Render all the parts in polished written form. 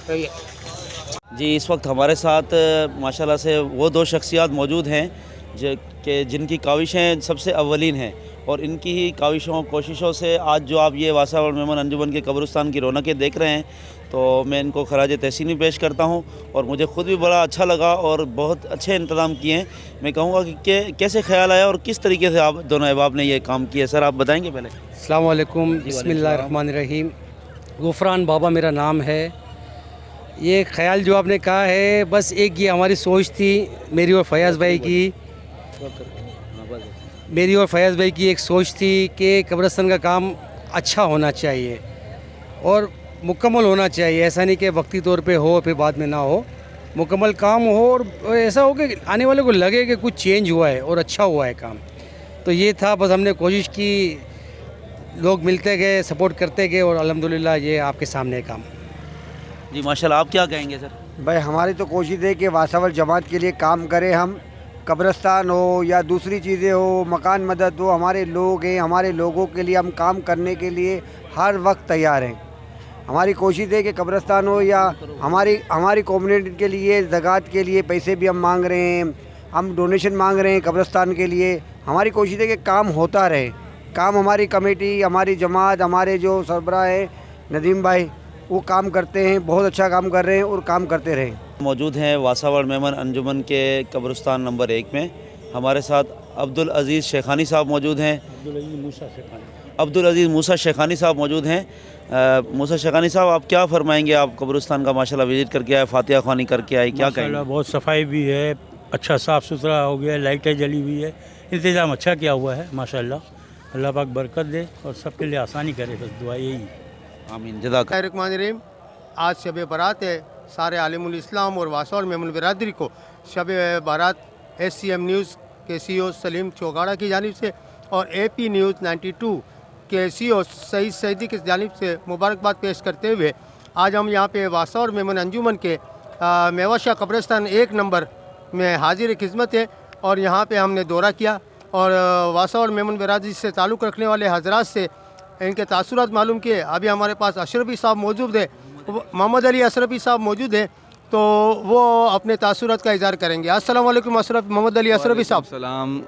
जी, इस वक्त हमारे साथ माशाल्लाह से वो दो शख्सियात मौजूद हैं जिनकी काविशें सबसे अव्वलीन हैं, और इनकी ही काविशों कोशिशों से आज जो आप ये वासा और मेमन अंजुमन के कब्रिस्तान की रौनकें देख रहे हैं, तो मैं इनको खराज तहसीनी पेश करता हूँ। और मुझे ख़ुद भी बड़ा अच्छा लगा और बहुत अच्छे इंतज़ाम किए हैं। मैं कहूँगा कि कैसे ख़्याल आया और किस तरीके से आप दोनों अहबाब ने ये काम किया, सर आप बताएँगे पहले? अस्सलाम वालेकुम, बिस्मिल्लाहिर्रहमानिर्रहीम। गुफरान बाबा मेरा नाम है। ये ख़्याल जो आपने कहा है, बस एक ये हमारी सोच थी, मेरी और फयाज़ भाई की एक सोच थी कि कब्रिस्तान का काम अच्छा होना चाहिए और मुकम्मल होना चाहिए। ऐसा नहीं कि वक्ती तौर पे हो फिर बाद में ना हो, मुकम्मल काम हो और ऐसा हो कि आने वाले को लगे कि कुछ चेंज हुआ है और अच्छा हुआ है काम। तो ये था, बस हमने कोशिश की, लोग मिलते गए, सपोर्ट करते गए और अल्हम्दुलिल्लाह ये आपके सामने है काम। जी माशाल्लाह, आप क्या कहेंगे सर? भाई हमारी तो कोशिश है कि वासावल जमात के लिए काम करें हम। कब्रिस्तान हो या दूसरी चीज़ें हो, मकान मदद हो, हमारे लोग हैं, हमारे लोगों के लिए हम काम करने के लिए हर वक्त तैयार हैं। हमारी कोशिश है कि कब्रिस्तान हो या हमारी कम्युनिटी के लिए ज़कात के लिए पैसे भी हम मांग रहे हैं, हम डोनेशन मांग रहे हैं कब्रिस्तान के लिए। हमारी कोशिश है कि काम होता रहे। काम हमारी कमेटी, हमारी जमात, हमारे जो सरबराह हैं नदीम भाई, वो काम करते हैं, बहुत अच्छा काम कर रहे हैं और काम करते रहें। मौजूद हैं वासावड़ मेमन अंजुमन के कब्रिस्तान नंबर 1 में। हमारे साथ अब्दुल अज़ीज़ शेखानी साहब मौजूद हैं। अब्दुल अज़ीज़ मूसा शेखानी साहब मौजूद हैं। मूसा शेखानी साहब, आप क्या फरमाएंगे? आप कब्रिस्तान का माशाल्लाह विज़िट करके आए, फातिहा ख़्वानी करके आए, क्या कहेंगे? बहुत सफाई भी है, अच्छा साफ़ सुथरा हो गया, लाइटें जली हुई है, इंतज़ाम अच्छा किया हुआ है माशाल्लाह। अल्लाह पाक बरकत दे और सबके लिए आसानी करे, बस दुआ यही। आमीन, जज़ाकल्लाह। आज शब बारात है। सारे आलिमुल इस्लाम और वासौर मेमन बिरादरी को शब बारात SCM न्यूज़ के CEO सलीम चौगाड़ा की जानिब से और AP न्यूज़ 92 के CEO सईद सईदी की जानिब से मुबारकबाद पेश करते हुए आज हम यहाँ पे वासौर मेमन अंजुमन के मेवाशाह कब्रिस्तान 1 नंबर में हाजिर खिदमत है और यहाँ पे हमने दौरा किया और वासौर मेमन बिरादरी से ताल्लुक़ रखने वाले हजरात से इनके तासुरात मालूम किए। अभी हमारे पास अशरफी साहब मौजूद है, मोहम्मद अली अशरफी साहब मौजूद हैं, तो वो अपने तासुरात का इज़हार करेंगे। अस्सलाम वालेकुम मोहम्मद अली अशरफी साहब। सलाम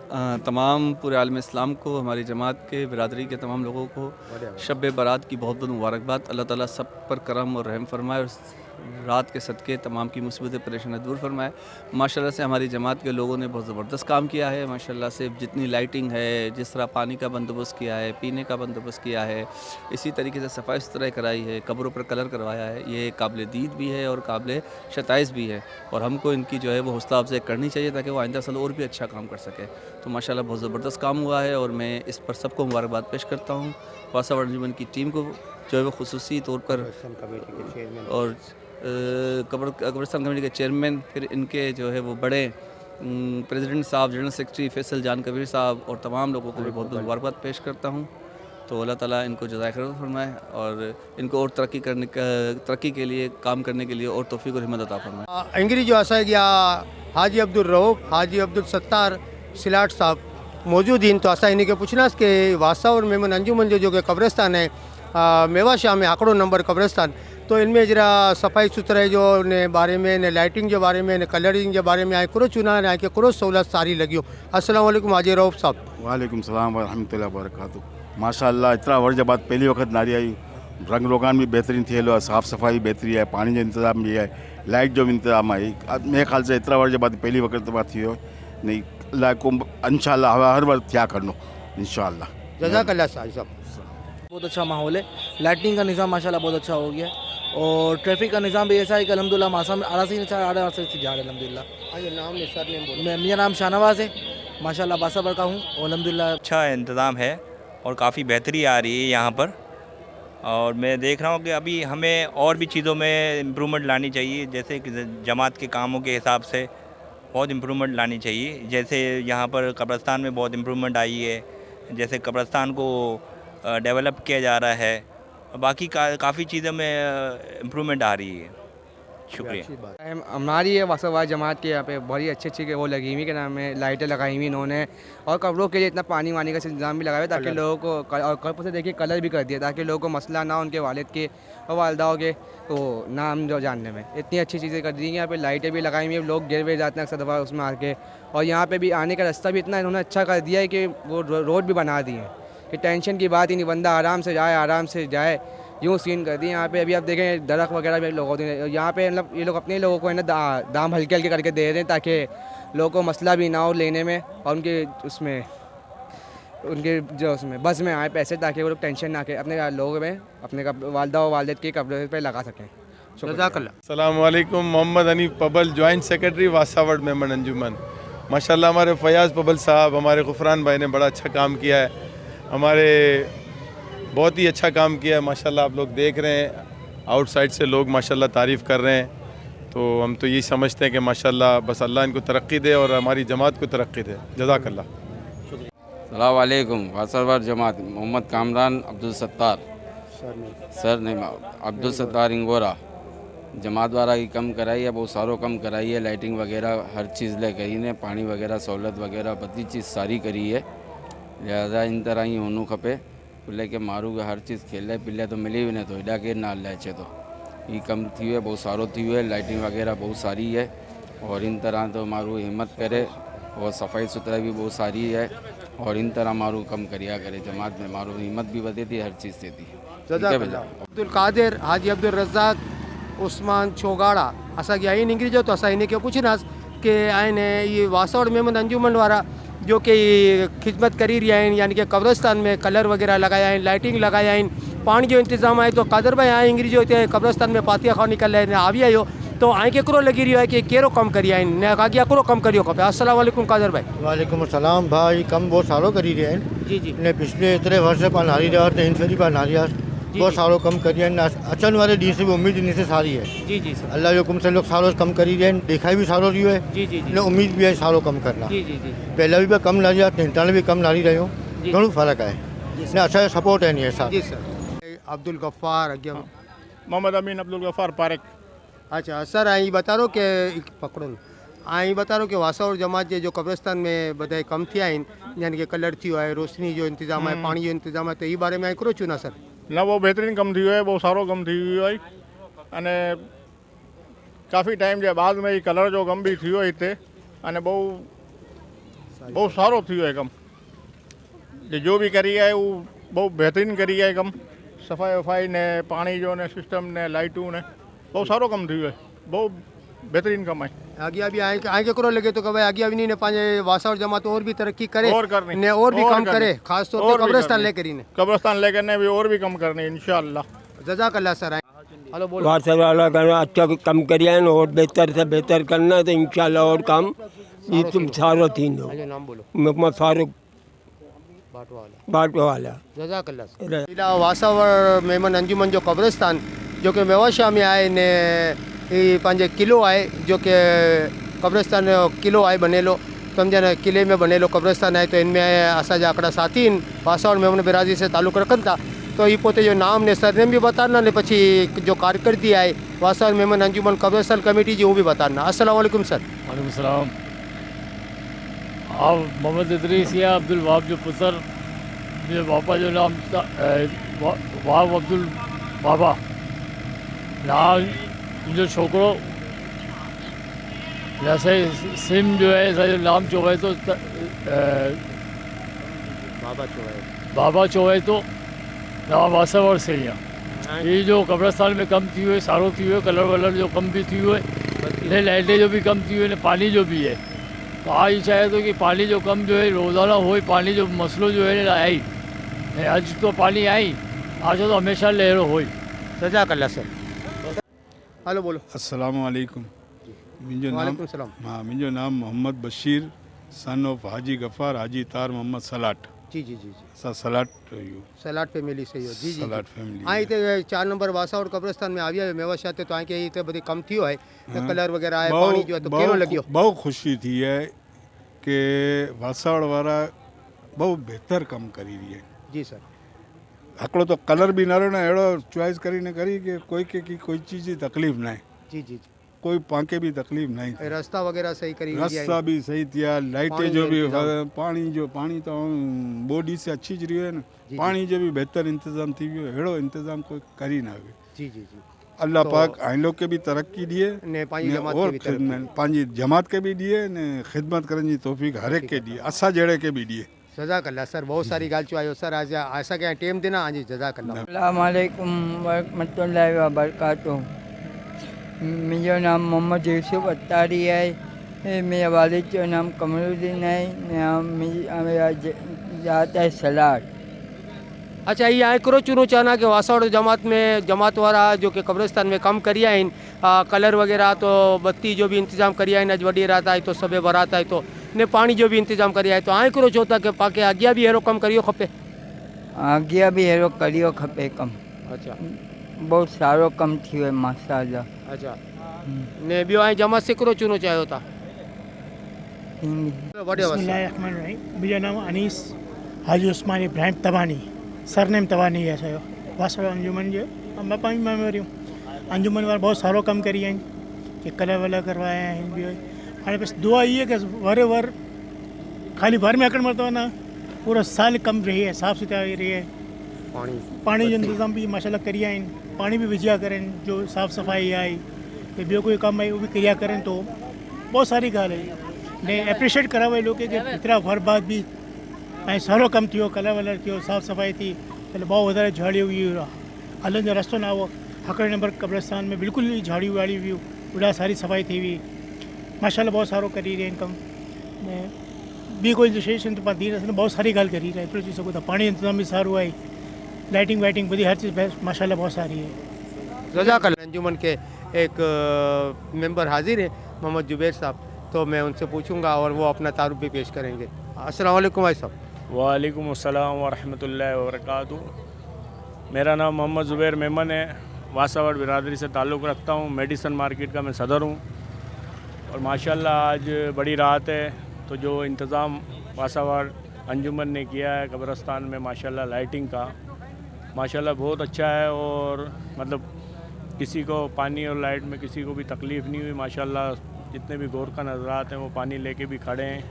तमाम पूरे आलम इस्लाम को, हमारी जमात के बिरादरी के तमाम लोगों को शब बारात की बहुत बहुत मुबारकबाद। अल्लाह ताला सब पर करम और रहम फरमाए और रात के सदक़े तमाम की मुसीबतें परेशानी दूर फरमाए। माशाल्लाह से हमारी जमात के लोगों ने बहुत ज़बरदस्त काम किया है। माशाल्लाह से जितनी लाइटिंग है, जिस तरह पानी का बंदोबस्त किया है, पीने का बंदोबस्त किया है, इसी तरीके से सफाई सुथराई कराई है, कब्रों पर कलर करवाया है, ये काबिल दीद भी है और काबिल शताइश भी है और हमको इनकी जो है वो हौसला अफजाई करनी चाहिए ताकि वो आइंदा साल और भी अच्छा काम कर सके। तो माशाल्लाह बहुत ज़बरदस्त काम हुआ है और मैं इस पर सबको मुबारकबाद पेश करता हूँ। वासावड़ अंजुमन की टीम को जो है वो खुसूसी तौर पर और कब्रिस्तान कमेटी के चेयरमैन, फिर इनके जो है वो बड़े प्रेसिडेंट साहब, जनरल सेक्रेटरी फैसल जान कबीर साहब और तमाम लोगों को भी बहुत बहुत मुबारकबाद पेश करता हूँ। तो अल्लाह ताला इनको जज़ाए खैर फरमाए और इनको और तरक्की के लिए, काम करने के लिए और तौफीक और हिम्मत अता फरमाए। अंग्रेजी जो आशा गया हाजी अब्दुल रऊफ़, हाजी अब्दुल सत्तार सिलाट साहब मौजूद हैं। तो आशा इन्हीं के पूछना कि वासा और मेमन अंजुमन जो कि कब्रिस्तान है मेवाशाह में आंकड़ों नंबर कब्रिस्तान, तो इनमें जरा सफाई सुथरे जो ने बारे में, ने लाइटिंग के बारे में, ने कलरिंग के बारे में आए कुछ चुना आए कि कुछ सहूलत सारी लगी हो। अस्सलाम वालेकुम हाजी रऊफ़ साहब। वालेकुम सलाम व रहमतुल्लाहि व बरकातहू। माशाअल्लाह इतना वर्ष बाद पहली वक्त नारी आई, रंग रोगान भी बेहतरीन थे, साफ़ सफाई बेहतरी है, पानी जो इंतज़ाम भी है, लाइट जो इंतज़ाम है, मेरे ख्याल से इतना वर्ष बाद पहली वक्त बात थी हो नहीं। अल्लाह को इंशाअल्लाह हर वक्त क्या करनो इंशाअल्लाह। जज़ाकल्लाह साहब। बहुत अच्छा माहौल है, लाइटिंग का निज़ाम माशाल्लाह बहुत अच्छा हो गया और ट्रैफिक का निज़ाम भी ऐसा है कि अल्हम्दुलिल्लाह मौसम आरासी से जा रहा है अल्हम्दुलिल्लाह। मेरा नाम शाहनवाज़ है, माशाल्लाह बासाबर का हूँ और अल्हम्दुलिल्लाह अच्छा इंतज़ाम है और काफ़ी बेहतरी आ रही है यहाँ पर। और मैं देख रहा हूँ कि अभी हमें और भी चीज़ों में इम्प्रूवमेंट लानी चाहिए, जैसे कि जमात के कामों के हिसाब से बहुत इम्प्रूवमेंट लानी चाहिए। जैसे यहाँ पर कब्रिस्तान में बहुत इम्प्रूवमेंट आई है, जैसे कब्रिस्तान को डेवलप किया जा रहा है, बाकी काफ़ी चीज़ों में इम्प्रूवमेंट आ रही है। शुक्रिया। हमारी ये वासावाद जमात के यहाँ पे बड़ी अच्छी अच्छी वो लगी हुई, के नाम है लाइटें लगाई हुई इन्होंने, और कब्रों के लिए इतना पानी वानी का इंतजाम भी लगाया हुआ ताकि लोगों को, और कब्र से देखिए कलर भी कर दिया ताकि लोगों को मसला ना हो उनके वालिद के और वालदाओं के तो नाम जो जानने में। इतनी अच्छी चीज़ें कर दी हैं। यहाँ पे लाइटें भी लगाई हुई हैं, लोग गिर वे जाते हैं अक्सर दफ़ा उसमें आके, और यहाँ पे भी आने का रास्ता भी इतना इन्होंने अच्छा कर दिया है कि वो रोड भी बना दिए हैं कि टेंशन की बात ही नहीं, बंदा आराम से जाए यूँ सीन कर दिए। यहाँ पे अभी आप देखें दरख्त वगैरह भी लोग होते हैं यहाँ पे, मतलब ये लोग अपने लोगों को है ना दाम हल्के हल्के करके दे रहे हैं ताकि लोगों को मसला भी ना हो लेने में, और उनके जो उसमें बस में आए पैसे ताकि वो लोग टेंशन ना के अपने लोगों में अपने वालदा और वालिद के कब्र पे लगा सकें। अस्सलाम वालेकुम। मोहम्मद हनीफ पबल, जॉइंट सेक्रेटरी वासावड़ मेमन अंजुमन। माशाल्लाह हमारे फयाज़ पबल साहब, हमारे गुफरान भाई ने बड़ा अच्छा काम किया है, हमारे बहुत ही अच्छा काम किया है माशाल्लाह। आप लोग देख रहे हैं आउटसाइड से लोग माशाल्लाह तारीफ़ कर रहे हैं, तो हम तो यही समझते हैं कि माशाल्लाह बस अल्लाह इनको तरक्की दे और हमारी जमात को तरक्की दे। जज़ाकल्लाह। अस्सलाम वालेकुम। वासावड़ जमात मोहम्मद कामरान अब्दुल सत्तार सर नहीं अब्दुल सत्तार इंगोरा जमात वाला की कम कराई है, बहुत सारो कम कराई है, लाइटिंग वगैरह हर चीज़ ले करी ने, पानी वगैरह सहूलत वगैरह बधी चीज़ सारी करी है। लिहाजा इन तरह ही होनू खपे लेके मारू के हर चीज़ खेले पिले तो मिली भी नहीं तो हेॾा केर नाल ले तो ये कम थी हुए बहुत सारो थी हुए, लाइटिंग वगैरह बहुत सारी है, और इन तरह तो मारू हिम्मत करे, और सफ़ाई सुथराई भी बहुत सारी है, और इन तरह मारू कम करिया करे जमात में मारू हिम्मत भी वधे थी, हर चीज़ से थी। अब्दुल कादिर हाजी अब्दुल रज़ाक उस्मान छोगाड़ा असांखे आइन इंग्रिजो तो असां इनखे पुछंदासीं कि आहिनि ये वासावड़ मेमन अंजुमन वारा जो कि खिदमत करी रहिया आहिनि, यानी कि कब्रस्तान में कलर वगैरह लगाया आहिनि, लाइटिंग लगाया आहिनि, पानी जो इंतज़ाम आहे तो कादर भाई आए इंग्रिजो हिते कब्रस्तान में फातिहा खानी कल आवी आयो तो आए केतिरो लॻी रहियो आहे कि कहिड़ो कमु करी आहिनि न अॻियां कहिड़ो कमु करियो खपे। अस्सलाम वालेकुम कादर भाई। वालेकुम अस्सलाम भाई। कम बहुत सारो करी रहिया आहिनि जी जी ने पिछले एतिरे वर्ष पाण हारी रहिया त हिन फेरी पाण हारी बहुत सारो कम करी आहिनि। अचनि वारे ॾींहं से भी उम्मीद इन से सारी है। जी जी सर। अल्लाह जो हुकुम से लोग सारो कम करी रहिया आहिनि, देखाई भी सारो रहियो है जी जी जी ने उम्मीद भी है सारो कम करना। जी जी जी पहले भी कम लारी आहे हिन भी कम लारी रहियो, घणो फ़र्क़ु आहे ने असांजो सपोर्ट है साथ। जी सर। अब्दुल गफ्फार अॻियां मोहम्मद अमीन अब्दुल गफ्फार पारेक। अच्छा सर आई बता रहो कि पकड़ो आई बता रहो कि वासावड़ जमात जे जो कब्रस्तान में बधाई कम थिया आहिनि, यानी कि कलर थियो आहे, रोशनी जो इंतज़ाम आहे, पानी जो इंतज़ाम आहे, तो ई बारे में हिकिड़ो चूं ना सर। न वो बेहतरीन कम थी वियो आहे, बहुत सारो कम थी वियो आहे, अने काफ़ी टाइम जे बाद में ही कलर जो कम भी थी वियो हिते, अने बहुत सारो थी वियो आहे कम जो भी करी आहे वो बहुत बेहतरीन करी आहे कम, सफ़ाई वफ़ाई ने पानी जो ने सिस्टम ने लाइटूं ने बहुत सारो कम थी वियो आहे, बहुत बेहतरीन कम आहे। अॻियां भी आए केतिरो लॻे थो कि भाई अॻियां वञी ने पंहिंजे वासावड़ जमात और भी तरक्की करे और करनी ने और भी कम करे, खास तौर पे कब्रस्तान लेकर ही ने कब्रस्तान लेकर ने भी और भी कम करनी इंशाअल्लाह। जज़ाकल्लाह सर। हेलो बोलो। वासावड़ वाला करना अच्छा कम करिया और बेहतर से बेहतर करना तो इंशाअल्लाह और काम ये तुम सारो थींदो। नाम बोलो। मोहम्मद फारूक बाटवाला। जज़ाकल्लाह सर। वासावड़ मेमन अंजुमन जो कब्रस्तान जो कि मेवाशाह में आहे ने पंहिंजे किलो आहे जो कि कब्रस्तान जो किलो आहे बनेलो, सम्झा न किले में बनेलो कब्रस्तान आहे, तो इनमें असांजा आंकड़ा साथी आहिनि वासावड़ मेमन बिरादरी से ताल्लुक़ रखनि था, तो ये पोते जो नाम ने सरनेम भी बताना ने पछी जो कारकर्दी आहे वासावड़ मेमन अंजुमन कब्रस्तान कमेटी जी वो भी बताना। अस्सलाम वालेकुम सर। वालेकुम सलाम। आप मोहम्मद इदरीस या अब्दुल वहाब जो पुत्र मुंहिंजे पापा जो नाम वहाब अब्दुल बाबा नाम मुंहिंजो छोकिरो जैसे सिम जो है असांजो नाम चो है तो बाबा चो है तो नाम वासावड़ से ही आहे। ये जो कब्रस्तान में कम थी हुए सारो थी हुए, कलर वलर जो कम भी थी हुए ने, लाइटें जो भी कम थी हुए ने, पानी जो भी है तो आज चाहे तो कि पानी जो कम जो है रोज़ाना हो, पानी जो मसलो जो है आई आज तो पानी आई आज तो हमेशा लहरो हो। जज़ाकल्लाह सर। हेलो बोलो। अस्सलाम वालेकुम। मुंहिंजो नाम वालेकुम सलाम। हाँ मुंहिंजो नाम मोहम्मद बशीर सन ऑफ हाजी गफ़ार हाजी तार मोहम्मद सलाट। जी जी जी जी असां सलाट सलाट फैमिली से हो। जी जी सलाट फैमिली आई ते 4 नंबर वासावड़ कब्रस्तान में आविया मेवाशाह ते तो आके इते बधी कम थियो है कलर वगैरह है पानी जो तो केरो लगियो। बहुत खुशी थी है कि वासावड़ वारा बहुत बेहतर कम करी रही है। जी सर। हिकिड़ो तो कलर भी न रहो अहिड़ो चॉइस करी न करी कि कोई के की कोई चीज़ जी तकलीफ़ न आहे। जी जी जी। कोई पाके भी तकलीफ नहीं थी। रास्ता वगैरह सही करी हुई है? रास्ता भी सही थिया, लाइटें जो भी पानी तो बॉडी से अच्छी ज रही है न, पानी जो भी बेहतर इंतजाम थी वियो, अहिड़ो इंतजाम कोई करी ना हुए। जी जी जी। अल्लाह पाक आइन लोग के भी तरक्की दिए ने पंहिंजी जमात और खे बि तरक्की। पंहिंजी जमात के भी दिए ने ख़िदमत करण जी तौफ़ीक़ हर एक के दिए, असा जड़े के भी दिए। जज़ाकल्ला सर, बहुत सारी गाल चुआयो सर, आज ऐसा क्या टेम देना। हाँ जी, जज़ाकल्ला। अस्सलाम वालेकुम वरहमतुल्लाहि व बरकातुहू। मुंहिंजो नाम मोहम्मद यूसुफ अत्तारी है, मेरे वालिद जो नाम कमरुद्दीन है, मेरा ज़ात है सलार। अच्छा, ये हिकिड़ो चूनो चवंदा कि वासवाड़ जमात वारा जो कि कब्रिस्तान में कम करिया आहिनि, कलर वगैरह तो बत्ती जो भी इंतजाम करिया आहिनि, अॼु वॾी राति आई तो सबे बारात आई तो ने पानी जो भी इंतजाम करिया आहे तो हिकिड़ो चओ था कि पाके अॻियां बि अहिड़ो कमु करियो खपे। अॻियां बि अहिड़ो करियो खपे कमु। अच्छा, बहुत सारो कमु थी वियो माशाअल्लाह। अच्छा, ने ॿियो ऐं जमात से हिकिड़ो चूनो चाहियो था? मुंहिंजो नाम अनीस हाजी उस्मान इब्राहिम तबानी, सरनेम तबानी है असांजो। वासवाड़ अंजुमन जो मां पंहिंजी मेमोरियूं अंजुमन वारा बहुत सारो कमु करी आहिनि कि कलर वलर करवाया आहिनि। ॿियो हाणे बसि दुआ इहे कि वर खाली भर में हिकिड़ो मरतबो न, पूरा साल कम रही है, साफ़ सुथराई रही है। पानी जो इंतज़ाम भी माशाल्लाह करिया आहिनि, पानी भी विझिया करें, जो साफ़ सफ़ाई आई तो ॿियो कोई कमु आहे उहो बि करिया करें, तो बहुत सारी ॻाल्हि है ने एप्रिशिएट करा हुए लोग कि एतिरा भर बाद भी ऐं सारो कमु थियो, कलर वलर थियो, साफ़ सफ़ाई थी, पहले बहुत वधारे झाड़ी हुई, हलण जो रस्तो न हुओ। हिकिड़े नंबर कब्रिस्तान में बिल्कुल ई झाड़ी वाड़ी हुई, ॾाढा सारी सफ़ाई थी हुई, माशाल्लाह बहुत सारो करी रहे हैं कमु। ने ॿी कोई विशेष इंतजाम थी रहे, बहुत सारी ॻाल्हि करी रहे, एतिरो चई सघूं था। पाणी इंतजाम भी सारो आहे, लाइटिंग वाइटिंग बड़ी हर चीज़ माशाल्लाह बहुत सारी है। जज़ाकल्लाह। अंजुमन के एक मेंबर हाजिर है मोहम्मद जुबैर साहब, तो मैं उनसे पूछूंगा और वो अपना तारुफ भी पेश करेंगे। अस्सलाम वालेकुम भाई साहब। वालेकुम अस्सलाम वरहमतुल्लाहि वबरकातुहू। मेरा नाम मोहम्मद ज़ुबैर मेमन है, वासावड़ बिरादरी से ताल्लुक़ रखता हूँ, मेडिसन मार्केट का मैं सदर हूँ। और माशाल्लाह आज बड़ी रात है, तो जो इंतज़ाम वासावड़ अंजुमन ने किया है कब्रिस्तान में माशाल्लाह लाइटिंग का, माशाल्लाह बहुत अच्छा है। और मतलब किसी को पानी और लाइट में किसी को भी तकलीफ़ नहीं हुई माशाल्लाह। जितने भी गोरखा नज़रात हैं वो पानी लेके भी खड़े हैं।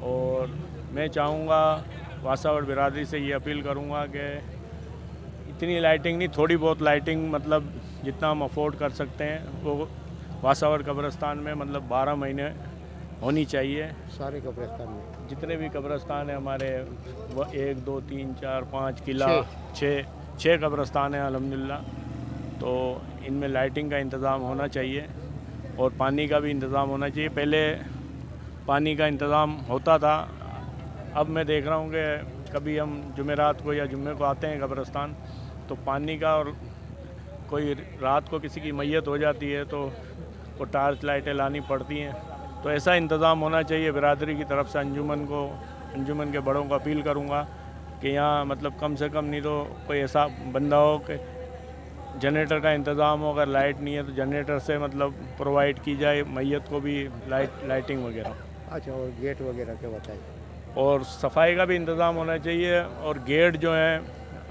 और मैं चाहूँगा वासावड़ बिरादरी से ये अपील करूँगा कि इतनी लाइटिंग नहीं, थोड़ी बहुत लाइटिंग मतलब जितना हम अफोर्ड कर सकते हैं वो वासावड़ कब्रिस्तान में मतलब 12 महीने होनी चाहिए। सारे कब्रिस्तान में जितने भी कब्रिस्तान हैं हमारे, वो 1 2 3 4 5 किला 6 कब्रिस्तान हैं अल्हम्दुलिल्लाह। तो इनमें लाइटिंग का इंतज़ाम होना चाहिए और पानी का भी इंतज़ाम होना चाहिए। पहले पानी का इंतज़ाम होता था, अब मैं देख रहा हूँ कि कभी हम जुमेरात को या जुम्मे को आते हैं कब्रिस्तान, तो पानी का, और कोई रात को किसी की मैयत हो जाती है तो वो टार्च लाइटें लानी पड़ती हैं। तो ऐसा इंतज़ाम होना चाहिए बिरादरी की तरफ से। अंजुमन के बड़ों को अपील करूँगा कि यहाँ मतलब कम से कम नहीं तो कोई ऐसा बंदा हो कि जनरेटर का इंतज़ाम हो, अगर लाइट नहीं है तो जनरेटर से मतलब प्रोवाइड की जाए मैयत को भी लाइटिंग वगैरह। अच्छा, और गेट वगैरह क्या बताइए? और सफाई का भी इंतज़ाम होना चाहिए। और गेट जो है,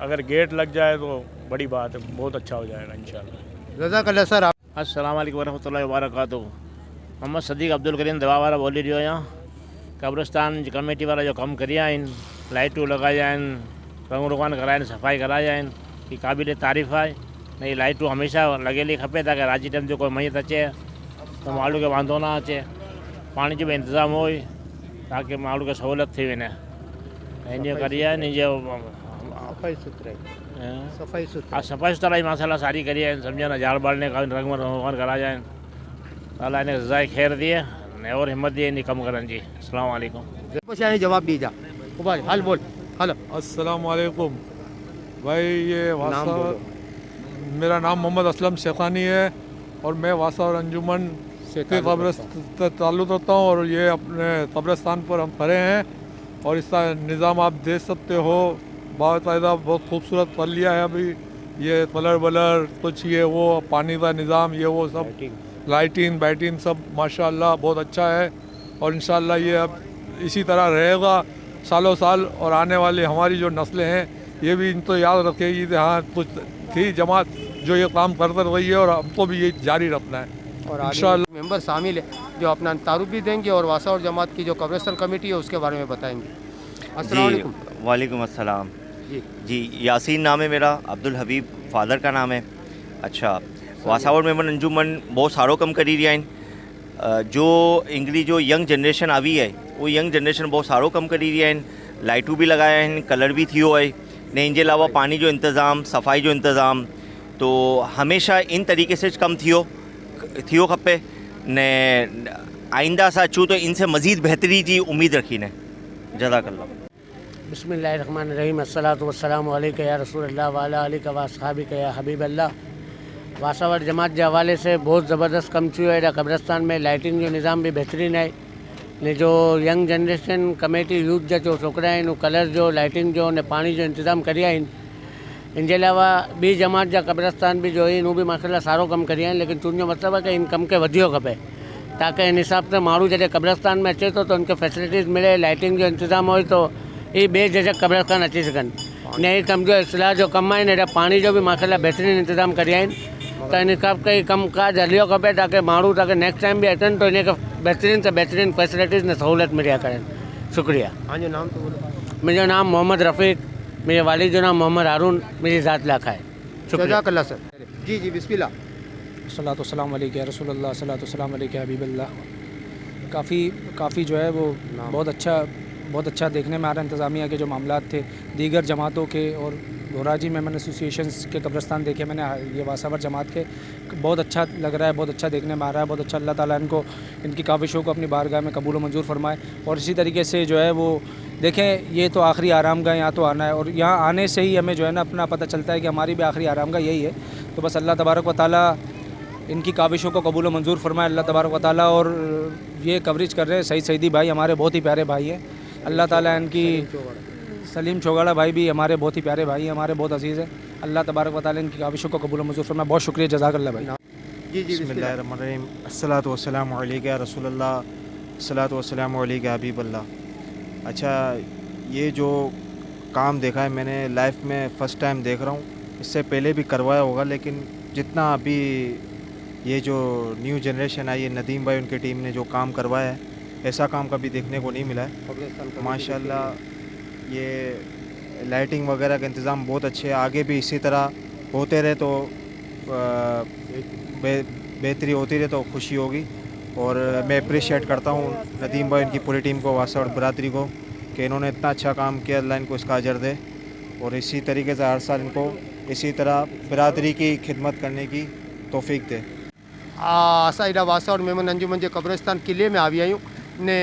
अगर गेट लग जाए तो बड़ी बात है, बहुत अच्छा हो जाएगा इंशाल्लाह। जज़ाकल्लाह सर। अस्सलाम वालेकुम वरहमतुल्लाहि वबरकातुहू। मोहम्मद सदीक़ अब्दुल करीम दवा वारा बोली रहियो आहियां। कब्रिस्तान जी कमेटी वारा जो कमु करिया आहिनि, लाइटूं लॻाया आहिनि, रंग रोगान कराया आहिनि, सफ़ाई कराया आहिनि, ही क़ाबिल तारीफ़ आहे। न ही लाइटूं हमेशह लॻियल ई खपे ताकि रात जे टाइम जो कोई मैयत अचे तो माण्हू खे वांदो न अचे। पाणी जो बि इंतज़ाम होए ताकि माण्हू खे सहूलियत थी वञे। इन जो करिए इन जो सफ़ाई सुथराई माशाल्लाह सारी करी आहिनि, सम्झो न झाड़ बाड़ने का रंग रोगान कराया आहिनि। अल्लाह इन्हें ज़ाय खैर दिए और हिम्मत दिए इन कम करने जी। अस्सलाम वालेकुम। जवाब दीजिए हाल बोल। हेलो, अस्सलाम वालेकुम भाई। ये मेरा नाम मोहम्मद असलम शेखानी है और मैं वासावड़ अंजुमन के कब्रिस्तान ताल्लुक़ रखता हूँ। और ये अपने कब्रिस्तान पर हम खड़े हैं और इसका निज़ाम आप देख सकते हो, बाकायदा बहुत खूबसूरत कर लिया है। अभी ये कलर वलर कुछ ये वो पानी का निज़ाम ये वो सब लाइटिंग बैटिंग सब माशाल्लाह बहुत अच्छा है। और इंशाल्लाह ये अब इसी तरह रहेगा सालों साल। और आने वाली हमारी जो नस्लें हैं ये भी इनको याद रखेगी कि हाँ कुछ थी जमात जो ये काम करते रहिए और हमको भी ये जारी रखना है और इंशाअल्लाह। मेंबर शामिल है जो अपना तारुफ भी देंगे और वासावड़ जमात की जो कब्रिस्तान कमेटी है उसके बारे में बताएंगे। अस्सलाम वालेकुम। वालेकुम अस्सलाम। जी जी यासीन नाम है मेरा, अब्दुल हबीब फादर का नाम है। अच्छा, वासावड़ मेंबर अंजुमन बहुत सारो कम करी रहा है। जो इंग्ली जो यंग जनरेशन आवी है वो यंग जनरेशन बहुत सारो कम करी रहा है। लाइटू भी लगाया है, कलर भी थियो है ने, इनके अलावा पानी जो इंतज़ाम, सफ़ाई जो इंतज़ाम तो हमेशा इन तरीके से कम थियो खपे ने। आइंदा असां अचूं तो इनसे मज़ीद बेहतरी जी उम्मीद रखी ने। जज़ाकल्लाह। बिस्मिल्लाहिर्रहमानिर्रहीम। अस्सलातु वस्सलामु अलैका या रसूलल्लाह व अला आलिका व अस्हाबिका या हबीबल्लाह। वासावड़ जमात के हवाले से बहुत ज़बरदस्त कम थियो है। कब्रिस्तान में लाइटिंग जो निज़ाम भी बेहतरीन है ने। जो यंग जनरेशन कमेटी यूथ जो छोकरा आहिनि कलर जो, लाइटिंग जो ने पानी जो इंतज़ाम करिया आहिनि। इनके अलावा ॿी जमात जा कब्रिस्तान भी जो आहिनि उहे बि माशाल्लाह सारो कम करिया आहिनि। लेकिन तुंहिंजो मतिलबु है कि इन कम के वधियो खपे ताकि इन हिसाब से माण्हू जॾहिं कब्रिस्तान में अचे तो उनके फैसिलिटीज़ मिले, लाइटिंग जो इंतज़ाम हो तो ये ॿिए जगह कब्रिस्तान अची सघनि। ने ही कम जो इस्लाह जो कम आहिनि हेॾा पानी जो भी माशाल्लाह बेहतरीन इंतज़ाम करिया आहिनि। तो इन हिसाब के कम काज हलियो खपे ताकि माण्हू ताकि नेक्स्ट टाइम भी अचनि तो इनखे बेहतरीन से बेहतरीन फैसिलिटीज़ ने सहूलियत मिलिया करनि। शुक्रिया। हाँ जो नाम तो बोलो। मुझे नाम मोहम्मद रफ़ीक, मेरे वालिद जो नाम मोहम्मद हारून, मेरी ज़ात लाखा है। जज़ाकल्लाह सर। जी जी बिस्मिल्लाह। सल्लल्लाहु अलैहि रसूलुल्लाह सल्लल्लाहु अलैहि हबीबल्लाह। काफ़ी जो है वो बहुत अच्छा देखने में आ रहा है। इंतज़ामिया के जो मामलात थे दीगर जमातों के और भोराजी मेमन एसोसिएशंस के कब्रिस्तान देखे मैंने, ये वासावड़ जमात के बहुत अच्छा लग रहा है, बहुत अच्छा देखने में आ रहा है। बहुत अच्छा, अल्लाह ताला इनको इनकी काविशों को अपनी बारगाह में कबूल मंजूर फरमाए। और इसी तरीके से जो है वो देखें, ये तो आखिरी आरामगाह यहाँ तो आना है और यहाँ आने से ही हमें जो है ना अपना पता चलता है कि हमारी भी आखिरी आरामगाह यही है। तो बस अल्लाह तबारक व तआला इनकी काविशों को कबूल मंजूर फरमाए अल्लाह तबारक व तआला। और ये कवरेज कर रहे हैं सईद सईदी भाई, हमारे बहुत ही प्यारे भाई हैं। अल्लाह ताला इनकी, सलीम चौगाड़ा भाई भी हमारे बहुत ही प्यारे भाई हैं, हमारे बहुत अजीज़ हैं। अल्लाह तबारक व तआला इनकी काविशों को कबूल मंजूर फरमाए। बहुत शुक्रिया, जज़ाकल्लाह भाई। जी जी बिस्मिल्लाहिर्रहमानिर्रहीम। अस्सलातु वस्सलामु अलैका या रसूलल्लाह, अस्सलातु वस्सलामु अलैका हबीबल्लाह। अच्छा, ये जो काम देखा है मैंने लाइफ में फ़र्स्ट टाइम देख रहा हूँ। इससे पहले भी करवाया होगा लेकिन जितना अभी ये जो न्यू जनरेशन आई है, नदीम भाई उनकी टीम ने जो काम करवाया है ऐसा काम कभी देखने को नहीं मिला है। माशाल्लाह ये लाइटिंग वगैरह का इंतज़ाम बहुत अच्छे है। आगे भी इसी तरह होते रहे तो बेहतरी होती रहे तो खुशी होगी। और मैं अप्रिशिएट करता हूँ नदीम भाई उनकी पूरी टीम को, वासावड़ बरादरी को, कि इन्होंने इतना अच्छा काम किया। अल्लाह इनको इसका अजर दे और इसी तरीके से हर साल इनको इसी तरह बरादरी की खिदमत करने की तौफीक दे। असां हेॾा वासावड़ मेमन अंजुमन जे कब्रिस्तान किले में आवी आहियूं ने।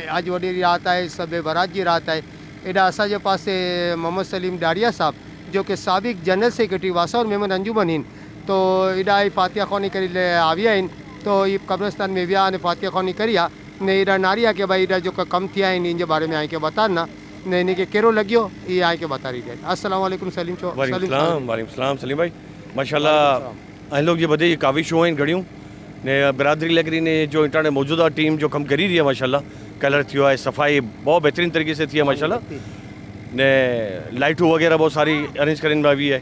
अॼु वॾी रात आहे, सब बारात जी रात आहे। हेॾा असांजे पासे मोहम्मद सलीम डारिया साहब जो कि साबिक़ जनरल सेक्रेटरी वासावड़ मेमन अंजुमन आहिनि, तो हेॾा ही फातिहा ख़्वानी करे आवी आहिनि। तो ये कब्रिस्तान में विया ने फातिहा ख़्वानी करी आहे ने। हेॾा नारिया के भाई हेॾा जो कम थिया आहिनि इन जे बारे में आए के बताना ने, इनके कहिड़ो लॻियो ये आए के बता रही है। अस्सलाम वालेकुम सलीम चो। वालेकुम सलाम सलीम भाई, माशाल्लाह हम लोग ये बदे काफ़ी शो हैं घड़ियों ने। बिरादरी लकड़ी ने जो इंटरनेट मौजूदा टीम जो कम करी रही है माशाल्लाह, कलर थियो है, सफाई बहुत बेहतरीन तरीके से थी है माशाल्लाह ने। लाइटू वगैरह बहुत सारी अरेंज करने भी है।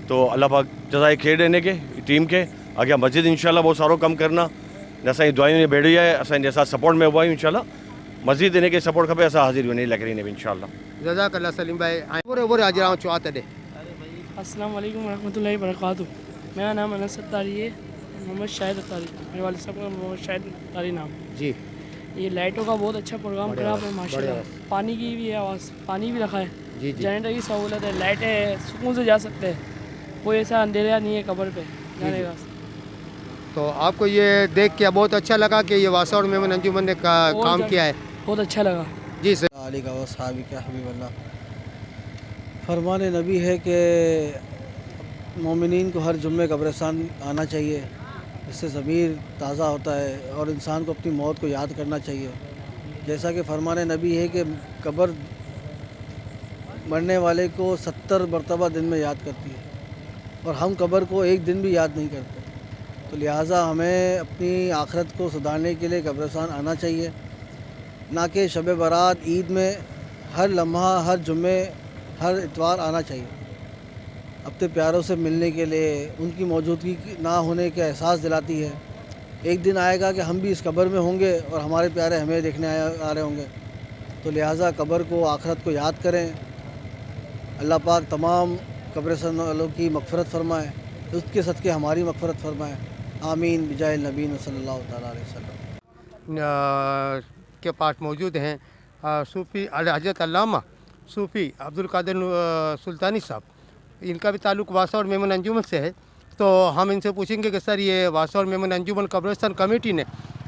तो अल्लाह पाक जज़ाए खेड़ देने के टीम के आगे मस्जिद इंशाल्लाह बहुत सारो कम करना जैसा ही दुआई में बेड़ी है असां जैसा सपोर्ट में हुआ इंशाल्लाह मस्जिद देने के सपोर्ट खपे असां हाजिर होने लकड़ी ने भी इंशाल्लाह। जज़ाकल्लाह सलीम भाई। बोरे हाजिर चुआत दे। अस्सलाम वालेकुम रहमतुल्लाहि व बरकातहू। मेरा नाम अनस अत्तारी है, मोहम्मद शाहिद अत्तारी, मेरे वालिद साहब का मोहम्मद शाहिद अत्तारी नाम जी। ये लाइटों का बहुत अच्छा प्रोग्राम करा है माशाल्लाह। पानी की भी आवाज़, पानी भी रखा है जी। जनरेटर की सहूलत है, लाइटें है, सुकून से जा सकते हैं, कोई ऐसा अंधेरा नहीं है कब्र पे जाने का। तो आपको ये देख के बहुत अच्छा लगा कि ये वासावड़ मेमन अंजुमन ने काम किया है? बहुत अच्छा लगा जी सर। फरमान नबी है कि मोमिनीन को हर जुम्मे कब्रिस्तान आना चाहिए, इससे ज़मीर ताज़ा होता है और इंसान को अपनी मौत को याद करना चाहिए। जैसा कि फरमान नबी है कि कब्र मरने वाले को 70 मरतबा दिन में याद करती है और हम कब्र को एक दिन भी याद नहीं करते। तो लिहाजा हमें अपनी आखिरत को सुधारने के लिए कब्रिस्तान आना चाहिए, ना कि शब बारात, ईद में हर लम्हा, हर जुम्मे, हर इतवार आना चाहिए। अपने प्यारों से मिलने के लिए उनकी मौजूदगी ना होने का एहसास दिलाती है। एक दिन आएगा कि हम भी इस कब्र में होंगे और हमारे प्यारे हमें देखने आ रहे होंगे, तो लिहाजा कब्र को, आखरत को याद करें। अल्लाह पाक तमाम कब्रिस्तान वालों की मग़फ़िरत फरमाए, उसके सदक़े हमारी मग़फ़िरत फरमाए। आमीन बिजाय नबीन सल्लल्लाहु तआला अलैहि वसल्लम। के पास मौजूद हैं सूफ़ी हज़रत अल्लामा सूफ़ी अब्दुल कादिर सुल्तानी साहब। इनका भी ताल्लुक़ वासावड़ मेमन अंजुमन से है, तो हम इनसे पूछेंगे कि सर ये वासावड़ मेमन अंजुमन कब्रिस्तान कमेटी ने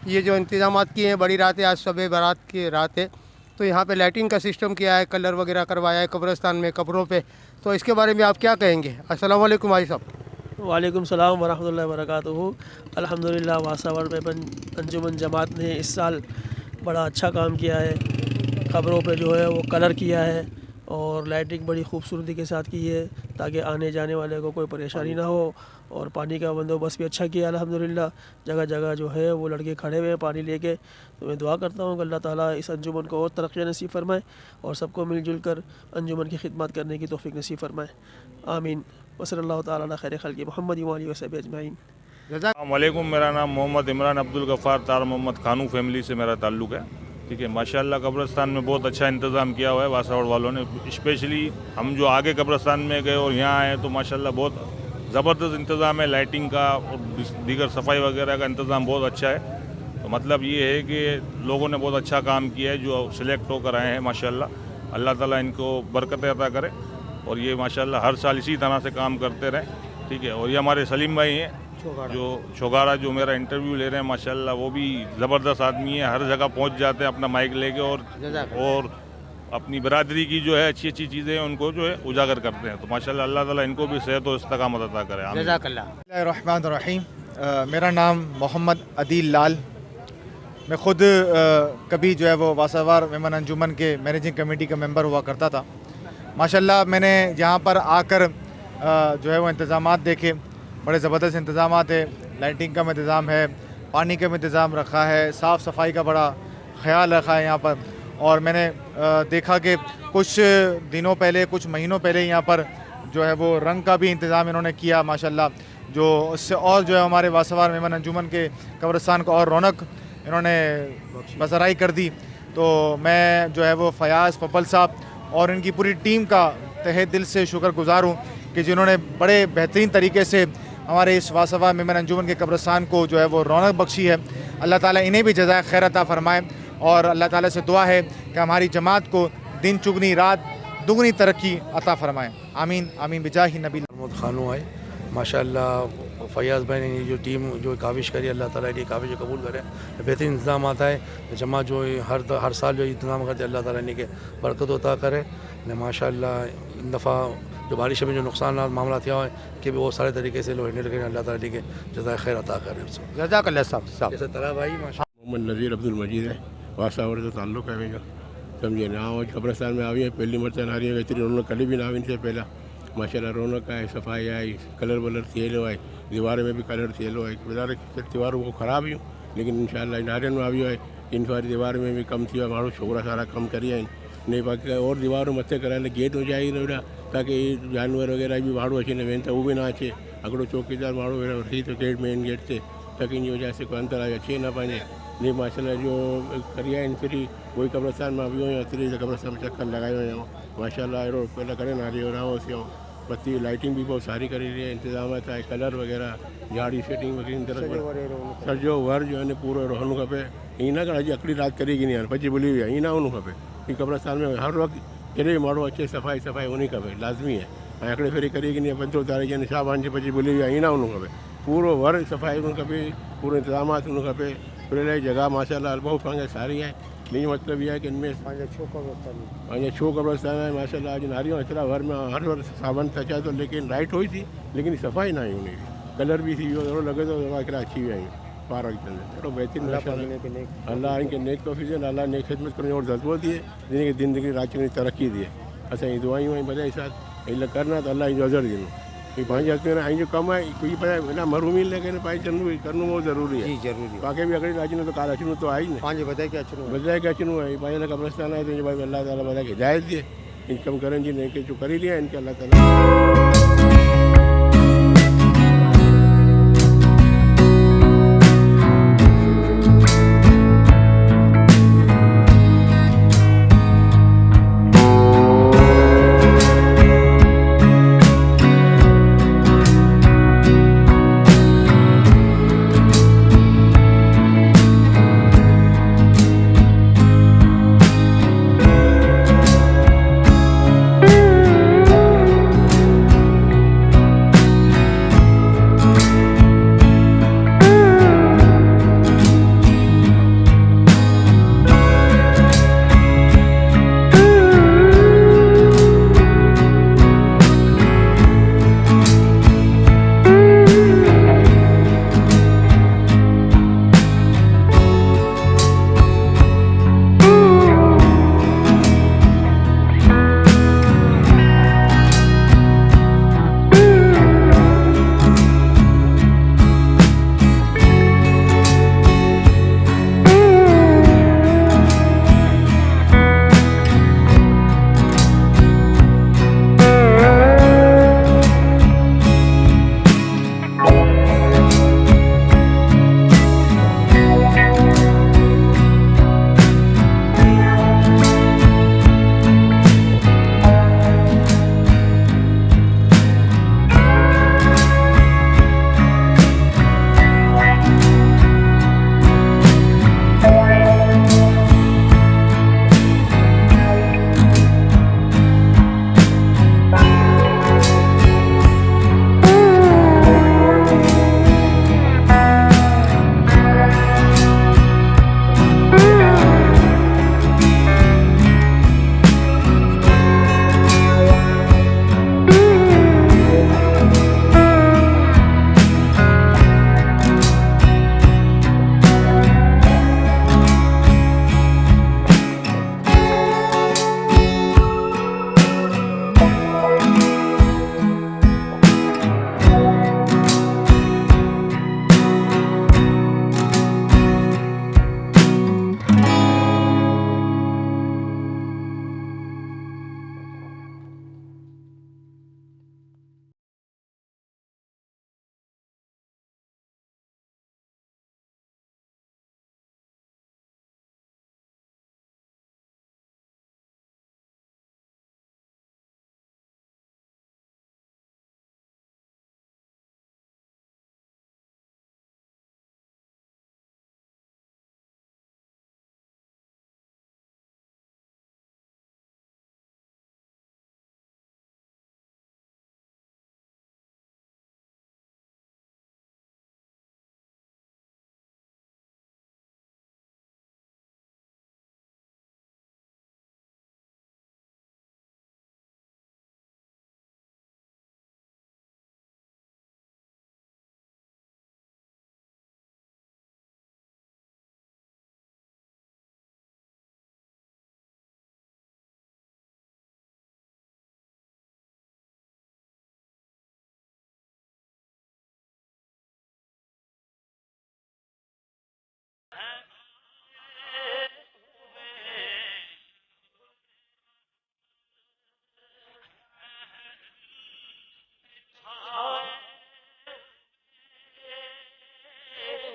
ये जो इंतज़ाम किए हैं, बड़ी रात है, आज शब बारात की रात है, तो यहाँ पे लाइटिंग का सिस्टम किया है, कलर वगैरह करवाया है कब्रिस्तान में, कब्रों पे, तो इसके बारे में आप क्या कहेंगे? अस्सलाम वालेकुम भाई साहब। वालेकुम सलाम वरहमतुल्लाहि वबरकातुहू। अल्हम्दुलिल्लाह वासावड़ मेमन अंजुमन जमात ने इस साल बड़ा अच्छा काम किया है। कब्रों पे जो है वो कलर किया है और लाइटिंग बड़ी खूबसूरती के साथ की है ताकि आने जाने वाले को कोई परेशानी ना हो, और पानी का बंदोबस्त भी अच्छा किया अल्हम्दुलिल्लाह। जगह जगह जो है वो लड़के खड़े हुए हैं पानी लेके। तो मैं दुआ करता हूँ कि अल्लाह ताला इस अंजुमन को और तरक्की नसीब फरमाए और सबको मिलजुल कर अंजुमन की खिदमत करने की तौफीक नसीब फरमाए। आमीन। वसल्लल्लाहु ताला अला खैर खल्क़ि मुहम्मद व आलिहि व सहबिहि अजमईन। अस्सलामुअलैकुम, मेरा नाम मोहम्मद इमरान अब्दुल गफ़ार तार मोहम्मद खानू फैमिली से मेरा ताल्लुक़ है। ठीक है, माशाल्लाह कब्रिस्तान में बहुत अच्छा इंतज़ाम किया हुआ है वासावड़ वालों ने। स्पेशली हम जो आगे कब्रिस्तान में गए और यहाँ आए तो माशाल्लाह बहुत ज़बरदस्त इंतज़ाम है, लाइटिंग का और दीगर सफाई वगैरह का इंतज़ाम बहुत अच्छा है। तो मतलब ये है कि लोगों ने बहुत अच्छा काम किया है जो सिलेक्ट होकर आए हैं माशाल्लाह। अल्लाह ताला इनको बरकत अता करे और ये माशाल्लाह हर साल इसी तरह से काम करते रहें। ठीक है, और ये हमारे सलीम भाई हैं जो छोगाड़ा जो मेरा इंटरव्यू ले रहे हैं माशाल्लाह, वो भी ज़बरदस्त आदमी है, हर जगह पहुंच जाते हैं अपना माइक लेके और अपनी बरादरी की जो है अच्छी अच्छी चीज़ें उनको जो है उजागर करते हैं। तो माशाल्लाह अल्लाह ताला इनको भी सेहत और इस्तकामत अता करे। बिस्मिल्लाहिर्रहमानिर्रहीम। मेरा नाम मोहम्मद अदील लाल। मैं ख़ुद कभी जो है वो वासावड़ मेमन अंजुमन के मैनेजिंग कमेटी का मेंबर हुआ करता था। माशाल्लाह मैंने यहाँ पर आकर जो है वो इंतज़ामात देखे, बड़े ज़बरदस्त इंतज़ामात है। लाइटिंग का इंतज़ाम है, पानी का इंतज़ाम रखा है, साफ़ सफाई का बड़ा ख्याल रखा है यहाँ पर। और मैंने देखा कि कुछ दिनों पहले, कुछ महीनों पहले यहाँ पर जो है वो रंग का भी इंतज़ाम इन्होंने किया माशाल्लाह, जो उससे और जो है हमारे वासावड़ मेमन अंजुमन के कब्रिस्तान को और रौनक इन्होंने बसराई कर दी। तो मैं जो है वो फयाज़ पब्बल साहब और इनकी पूरी टीम का तहे दिल से शुक्रगुज़ार हूँ कि जिन्होंने बड़े बेहतरीन तरीके से हमारे इस वासावड़ मेमन अंजुमन के कब्रिस्तान को जो है वो रौनक बख्शी है। अल्लाह ताला इन्हें भी जज़ाए खैर अता फरमाए और अल्लाह ताला से दुआ है कि हमारी जमात को दिन चुगनी रात दुगनी तरक्की अता फरमाए। आमीन आमीन बिजाही नबी खानू आए माशाल्लाह। फयाज़ भाई ने ये जो टीम जो काविश करी, अल्लाह ताला ये काविश कबूल करे। बेहतरीन इंतज़ाम आता है, जमा जो हर साल जो इंतज़ाम करते अल्लाह ताला इन्हीं के बरकत अता करे। माशाल्लाह इन दफ़ा जो बारिश में जो नुकसान मामला किया है कि वो सारे तरीके से लोग हैंडल करें, अल्लाह ताला के जज़ाए खैर अता करें। जज़ाकल्लाह साहब। जैसे तला भाई मोहम्मद नज़ीर अब्दुल मजीद है, वासावड़ से ताल्लुक़ है मेरा। समझे ना, आज कब्रिस्तान में आई है पहली मरतबा आ रही है, इतनी रौनक कभी भी ना आई इनसे पहला। माशाल्लाह रौनक है, सफाई आई, कलर वलर थियल हुआ है, दीवार में भी कलर थियल हुआ है। दीवारों को ख़राब ही लेकिन इंशाल्लाह नारियल में भी है, इन सारी दीवार में भी कम थी माण्हू छोकरा सारा कम करी आहिनि। नहीं बाक़ी और दीवारूं मथे कराइण गेट हुजाई न ताकि जानवर वग़ैरह भी माण्हू अची न वेहनि त उहो बि न अचे। हिकिड़ो चौकीदार माण्हू रही थो गेट मेन गेट ते ताकि इन वजह से कोई अंतर अचे न पंहिंजे। नहीं माशाल्लाह जो करी आहिनि फ्री, कोई कब्रिस्तान मां वियो आहियां फ्री कब्रिस्तान में चक्कर लॻायो आहियां माशाल्लाह। अहिड़ो पहिरियों करे न हलियो रहो थियो। बत्ती लाइटिंग भी बहुत सारी करी रही है, इंतज़ामात आहे, कलर वग़ैरह झाड़ी सेटिंग वग़ैरह सॼो वर जो आहे पूरो अहिड़ो हुअणु खपे। ईअं न कर अॼु हिकिड़ी राति करी कीअं हाणे भॼी भुली विया, ईअं न हुअणु खपे। हीअ कब्रिस्तान में हर वक़्तु कहिड़े बि माण्हू अचे सफ़ाई सफ़ाई हुअणी खपे, लाज़मी आहे। ऐं हिकिड़े भेरे करी कीअं पंजो तारीख़ यानी छा पंहिंजे भॼी भुली विया, ईअं न हुअणु खपे। पूरो वर सफ़ाई हुअणु खपे, पूरो इंतज़ामात हुअणु खपे। फिर जगह माशाल्लाह बहुत पंहिंजे सारी आहे। नहीं मतलब यह है कि इनमें पंहिंजो छो कब्रिस्तान है माशाल्लाह। अॼु नारियों एतिरा घर में हर वर सावन त अचे थो, लेकिन लाइट हुई थी लेकिन सफ़ाई न आई हुन कलर भी थी वियो, अहिड़ो लॻे थो हिकिड़ा अची विया आहियूं पार्क के अंदर। अहिड़ो बहितरीनु अल्लाह इनके नेक तौफ़ीक़ ॾियनि, अल्लाह नेक ख़िदमत करण और जज़्बो दिए, जिनके ज़िंदगी राति में तरक्की दिए। असांजी दुआयूं आहिनि भले साथ इला करना त अल्लाह जो अज़र ॾिनो। कि पंहिंजे हथ में ऐं जो कमु आहे कोई हेॾा महरूमी लेके पंहिंजे करणो बहुत ज़रूरी आहे। जी बाक़ी बि अगरि अचणो त काल अचणो तो आहे न, पंहिंजे वधाए के अचणो आहे। पंहिंजे कब्रिस्तान आहे तो भाई अल्लाह ताला वधाए खे हिदायत ॾिए इन कमु करण जी, इनके जो करी लिया इनके अल्लाह ताला